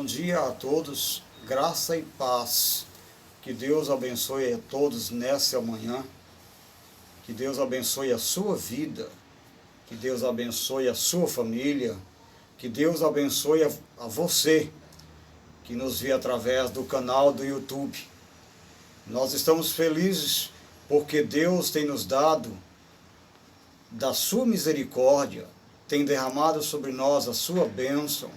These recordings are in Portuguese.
dia a todos, graça e paz. Que Deus abençoe a todos nessa manhã. Que Deus abençoe a sua vida. Que Deus abençoe a sua família. Que Deus abençoe a você que nos vê através do canal do YouTube. Nós estamos felizes porque Deus tem nos dado da sua misericórdia, tem derramado sobre nós a sua bênção,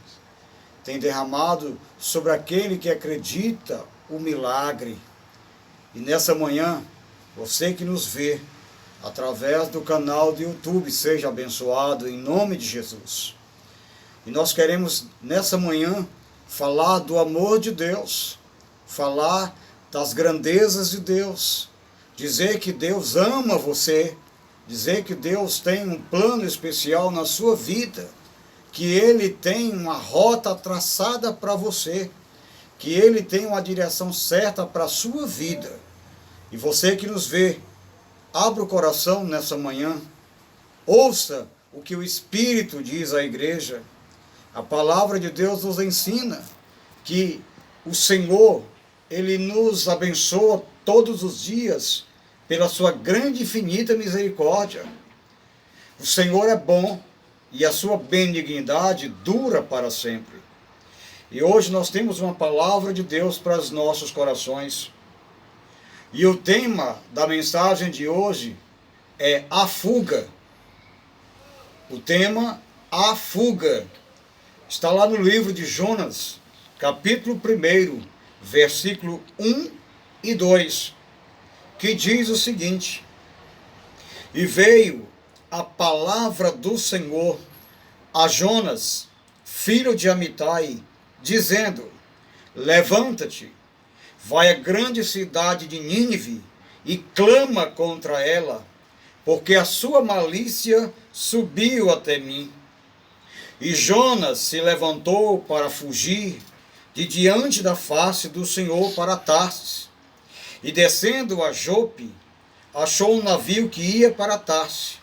tem derramado sobre aquele que acredita o milagre. E nessa manhã, você que nos vê através do canal do YouTube, seja abençoado em nome de Jesus. E nós queremos nessa manhã falar do amor de Deus, falar das grandezas de Deus, dizer que Deus ama você, dizer que Deus tem um plano especial na sua vida, que Ele tem uma rota traçada para você, que Ele tem uma direção certa para a sua vida. E você que nos vê, abra o coração nessa manhã, ouça o que o Espírito diz à igreja. A palavra de Deus nos ensina que o Senhor, Ele nos abençoa todos os dias pela sua grande e infinita misericórdia. O Senhor é bom e a sua benignidade dura para sempre. E hoje nós temos uma palavra de Deus para os nossos corações. E o tema da mensagem de hoje é a fuga. O tema, a fuga, está lá no livro de Jonas, capítulo 1, versículo 1 e 2, que diz o seguinte: E veio a palavra do Senhor a Jonas, filho de Amitai, dizendo: Levanta-te, vai à grande cidade de Nínive e clama contra ela, porque a sua malícia subiu até mim. E Jonas se levantou para fugir de diante da face do Senhor para Tarsis. E descendo a Jope, achou um navio que ia para Tarsis.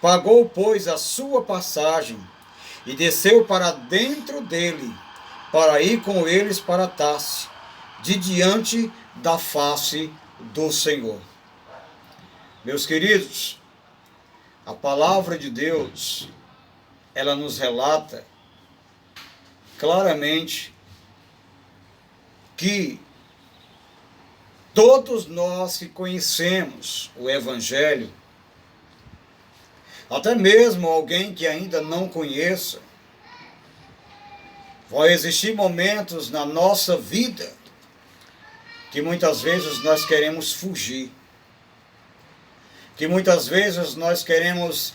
Pagou, pois, a sua passagem e desceu para dentro dele, para ir com eles para Tarsis, de diante da face do Senhor. Meus queridos, a palavra de Deus, ela nos relata claramente que todos nós que conhecemos o Evangelho, até mesmo alguém que ainda não conheça, vai existir momentos na nossa vida que muitas vezes nós queremos fugir, que muitas vezes nós queremos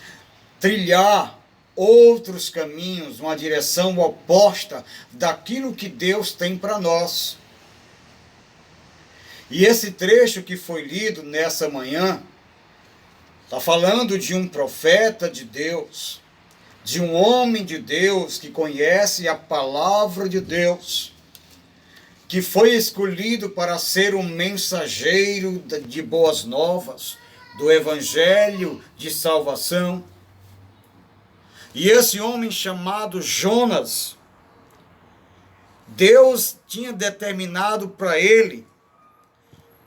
trilhar outros caminhos, uma direção oposta daquilo que Deus tem para nós. E esse trecho que foi lido nessa manhã está falando de um profeta de Deus, de um homem de Deus que conhece a palavra de Deus, que foi escolhido para ser um mensageiro de boas novas, do evangelho de salvação. E esse homem chamado Jonas, Deus tinha determinado para ele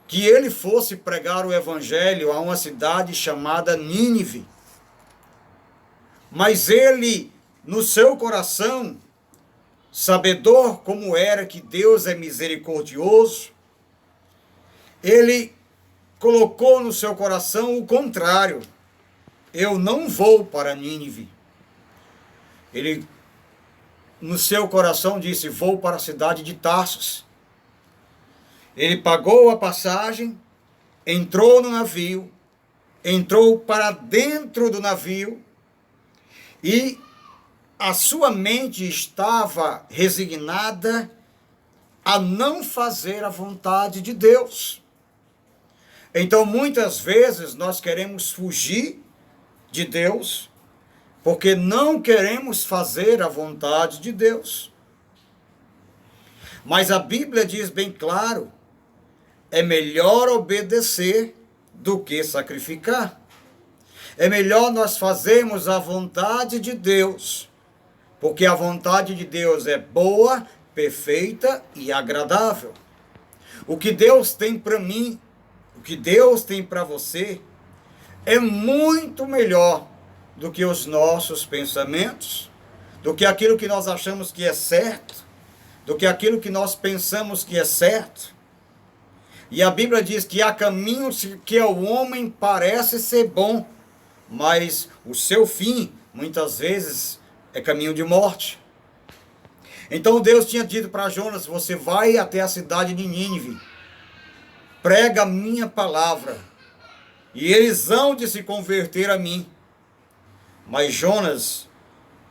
que ele fosse pregar o evangelho a uma cidade chamada Nínive. Mas ele, no seu coração, sabedor como era que Deus é misericordioso, ele colocou no seu coração o contrário: eu não vou para Nínive. Ele, no seu coração, disse: vou para a cidade de Tarsis. Ele pagou a passagem, entrou no navio, entrou para dentro do navio e a sua mente estava resignada a não fazer a vontade de Deus. Então, muitas vezes, nós queremos fugir de Deus porque não queremos fazer a vontade de Deus. Mas a Bíblia diz bem claro: é melhor obedecer do que sacrificar. É melhor nós fazermos a vontade de Deus, porque a vontade de Deus é boa, perfeita e agradável. O que Deus tem para mim, o que Deus tem para você, é muito melhor do que os nossos pensamentos, do que aquilo que nós achamos que é certo, do que aquilo que nós pensamos que é certo. E a Bíblia diz que há caminhos que ao homem parece ser bom, mas o seu fim, muitas vezes, é caminho de morte. Então Deus tinha dito para Jonas: você vai até a cidade de Nínive, prega a minha palavra, e eles hão de se converter a mim. Mas Jonas,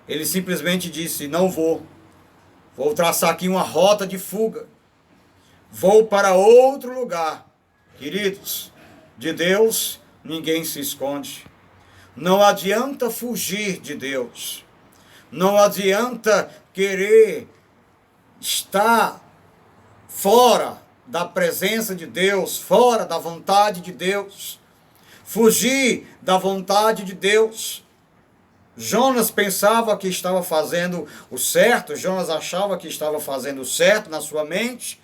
ele simplesmente disse: não vou traçar aqui uma rota de fuga, vou para outro lugar. Queridos, de Deus ninguém se esconde. Não adianta fugir de Deus. Não adianta querer estar fora da presença de Deus, fora da vontade de Deus. Fugir da vontade de Deus. Jonas pensava que estava fazendo o certo, Jonas achava que estava fazendo o certo na sua mente,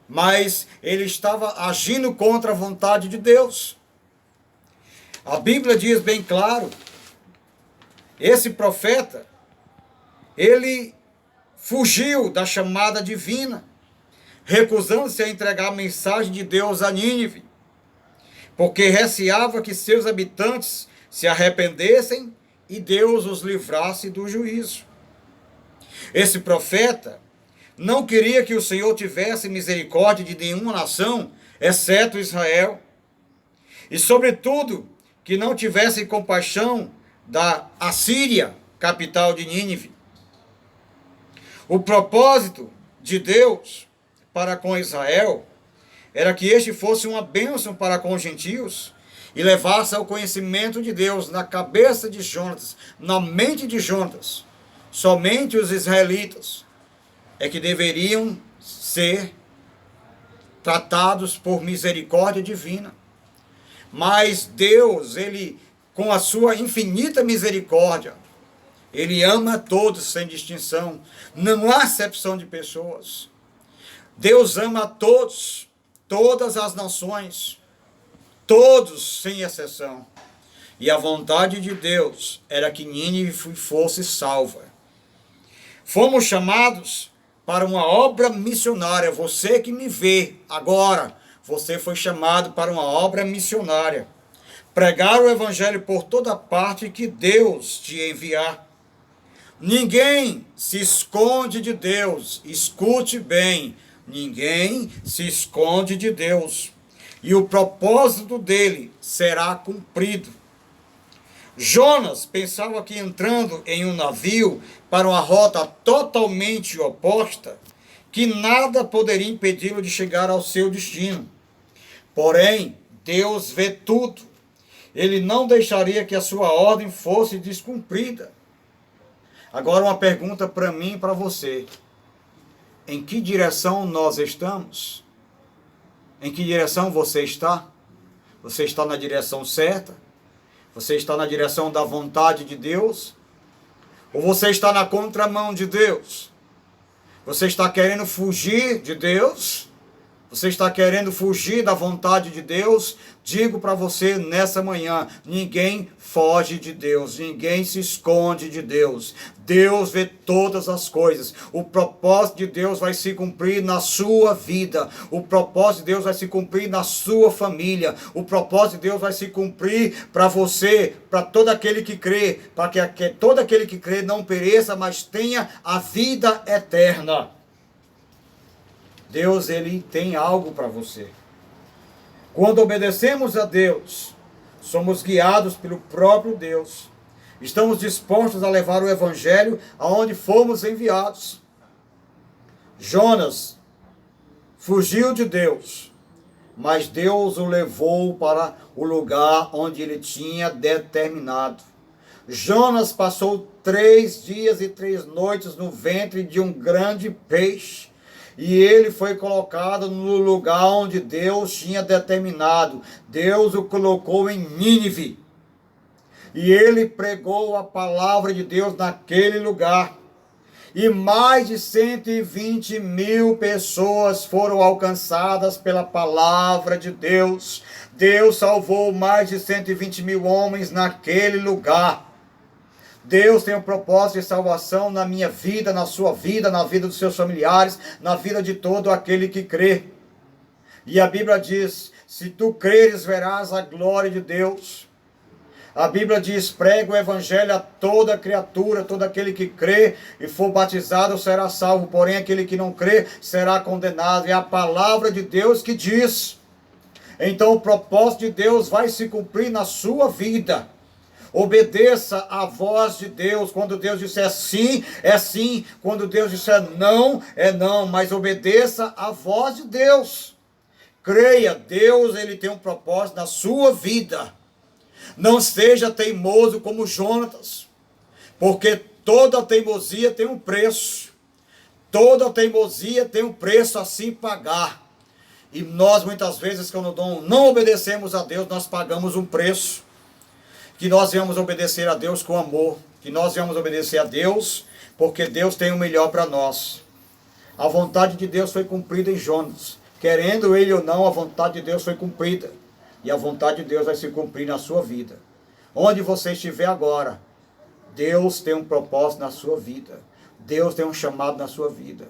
mas ele estava agindo contra a vontade de Deus. A Bíblia diz bem claro, esse profeta, ele fugiu da chamada divina, recusando-se a entregar a mensagem de Deus a Nínive, porque receava que seus habitantes se arrependessem e Deus os livrasse do juízo. Esse profeta não queria que o Senhor tivesse misericórdia de nenhuma nação, exceto Israel, e sobretudo que não tivesse compaixão da Assíria, capital de Nínive. O propósito de Deus para com Israel era que este fosse uma bênção para com os gentios e levasse ao conhecimento de Deus na cabeça de Jonas, na mente de Jonas. Somente os israelitas é que deveriam ser tratados por misericórdia divina. Mas Deus, ele, com a sua infinita misericórdia, ele ama todos sem distinção. Não há acepção de pessoas. Deus ama a todos, todas as nações, todos sem exceção. E a vontade de Deus era que Nínive fosse salva. Fomos chamados para uma obra missionária. Você que me vê agora, você foi chamado para uma obra missionária. Pregar o evangelho por toda parte que Deus te enviar. Ninguém se esconde de Deus. Escute bem. Ninguém se esconde de Deus. E o propósito dele será cumprido. Jonas pensava que entrando em um navio para uma rota totalmente oposta, que nada poderia impedi-lo de chegar ao seu destino. Porém, Deus vê tudo. Ele não deixaria que a sua ordem fosse descumprida. Agora uma pergunta para mim e para você. Em que direção nós estamos? Em que direção você está? Você está na direção certa? Você está na direção da vontade de Deus? Ou você está na contramão de Deus? Você está querendo fugir de Deus? Você está querendo fugir da vontade de Deus? Digo para você nessa manhã, ninguém foge de Deus, ninguém se esconde de Deus. Deus vê todas as coisas. O propósito de Deus vai se cumprir na sua vida. O propósito de Deus vai se cumprir na sua família. O propósito de Deus vai se cumprir para você, para todo aquele que crê, para que todo aquele que crê não pereça, mas tenha a vida eterna. Deus, ele tem algo para você. Quando obedecemos a Deus, somos guiados pelo próprio Deus. Estamos dispostos a levar o evangelho aonde fomos enviados. Jonas fugiu de Deus, mas Deus o levou para o lugar onde ele tinha determinado. Jonas passou 3 dias e 3 noites no ventre de um grande peixe. E ele foi colocado no lugar onde Deus tinha determinado. Deus o colocou em Nínive. E ele pregou a palavra de Deus naquele lugar. E mais de 120 mil pessoas foram alcançadas pela palavra de Deus. Deus salvou mais de 120 mil homens naquele lugar. Deus tem um propósito de salvação na minha vida, na sua vida, na vida dos seus familiares, na vida de todo aquele que crê. E a Bíblia diz, se tu creres, verás a glória de Deus. A Bíblia diz, prega o evangelho a toda criatura, todo aquele que crê e for batizado será salvo, porém aquele que não crê será condenado. É a palavra de Deus que diz. Então o propósito de Deus vai se cumprir na sua vida. Obedeça à voz de Deus. Quando Deus disser sim, é sim. Quando Deus disser não, é não. Mas obedeça à voz de Deus. Creia, Deus ele tem um propósito na sua vida. Não seja teimoso como Jonatas, porque toda teimosia tem um preço. Toda teimosia tem um preço a se pagar. E nós muitas vezes, quando não obedecemos a Deus, nós pagamos um preço. Que nós venhamos obedecer a Deus com amor. Que nós venhamos obedecer a Deus, porque Deus tem o melhor para nós. A vontade de Deus foi cumprida em Jonas. Querendo ele ou não, a vontade de Deus foi cumprida. E a vontade de Deus vai se cumprir na sua vida. Onde você estiver agora, Deus tem um propósito na sua vida. Deus tem um chamado na sua vida.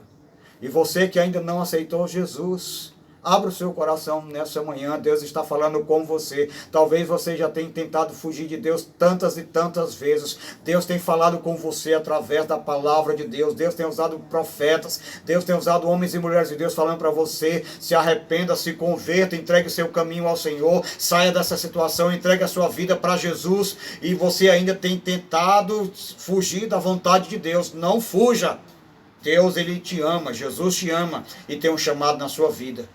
E você que ainda não aceitou Jesus, abra o seu coração nessa manhã. Deus está falando com você. Talvez você já tenha tentado fugir de Deus tantas e tantas vezes. Deus tem falado com você através da palavra de Deus. Deus tem usado profetas. Deus tem usado homens e mulheres de Deus falando para você. Se arrependa, se converta, entregue o seu caminho ao Senhor. Saia dessa situação, entregue a sua vida para Jesus. E você ainda tem tentado fugir da vontade de Deus. Não fuja. Deus, ele te ama. Jesus te ama e tem um chamado na sua vida.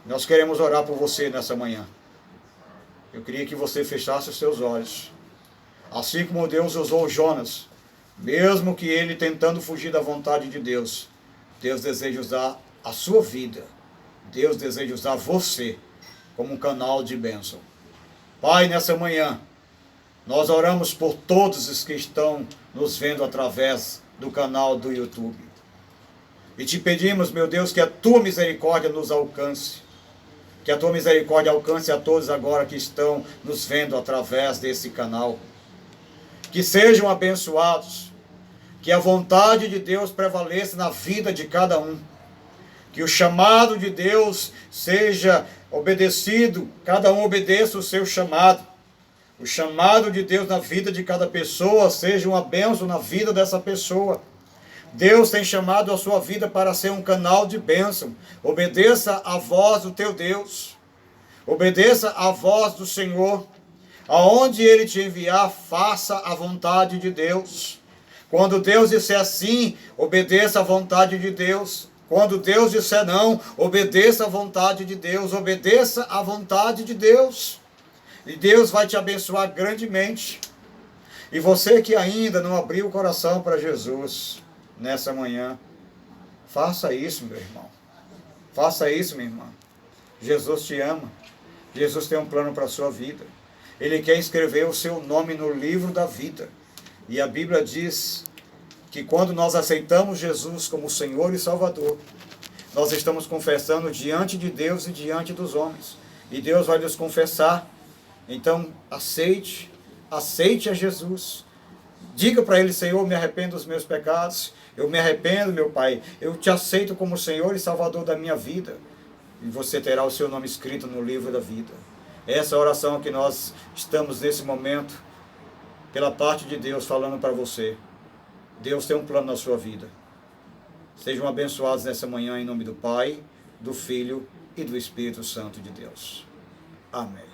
Nós queremos orar por você nessa manhã. Eu queria que você fechasse os seus olhos. Assim como Deus usou Jonas, mesmo que ele tentando fugir da vontade de Deus, Deus deseja usar a sua vida. Deus deseja usar você como um canal de bênção. Pai, nessa manhã, nós oramos por todos os que estão nos vendo através do canal do YouTube. E te pedimos, meu Deus, que a tua misericórdia nos alcance. Que a tua misericórdia alcance a todos agora que estão nos vendo através desse canal. Que sejam abençoados. Que a vontade de Deus prevaleça na vida de cada um. Que o chamado de Deus seja obedecido. Cada um obedeça o seu chamado. O chamado de Deus na vida de cada pessoa seja uma bênção na vida dessa pessoa. Deus tem chamado a sua vida para ser um canal de bênção. Obedeça a voz do teu Deus. Obedeça a voz do Senhor. Aonde Ele te enviar, faça a vontade de Deus. Quando Deus disser sim, obedeça a vontade de Deus. Quando Deus disser não, obedeça a vontade de Deus. Obedeça a vontade de Deus. E Deus vai te abençoar grandemente. E você que ainda não abriu o coração para Jesus nessa manhã, faça isso, meu irmão. Faça isso, minha irmã. Jesus te ama. Jesus tem um plano para a sua vida. Ele quer escrever o seu nome no livro da vida. E a Bíblia diz que quando nós aceitamos Jesus como Senhor e Salvador, nós estamos confessando diante de Deus e diante dos homens. E Deus vai nos confessar. Então, aceite a Jesus. Diga para Ele, Senhor, me arrependo dos meus pecados. Eu me arrependo, meu Pai. Eu te aceito como Senhor e Salvador da minha vida. E você terá o seu nome escrito no livro da vida. Essa é a oração que nós estamos nesse momento, pela parte de Deus, falando para você. Deus tem um plano na sua vida. Sejam abençoados nessa manhã em nome do Pai, do Filho e do Espírito Santo de Deus. Amém.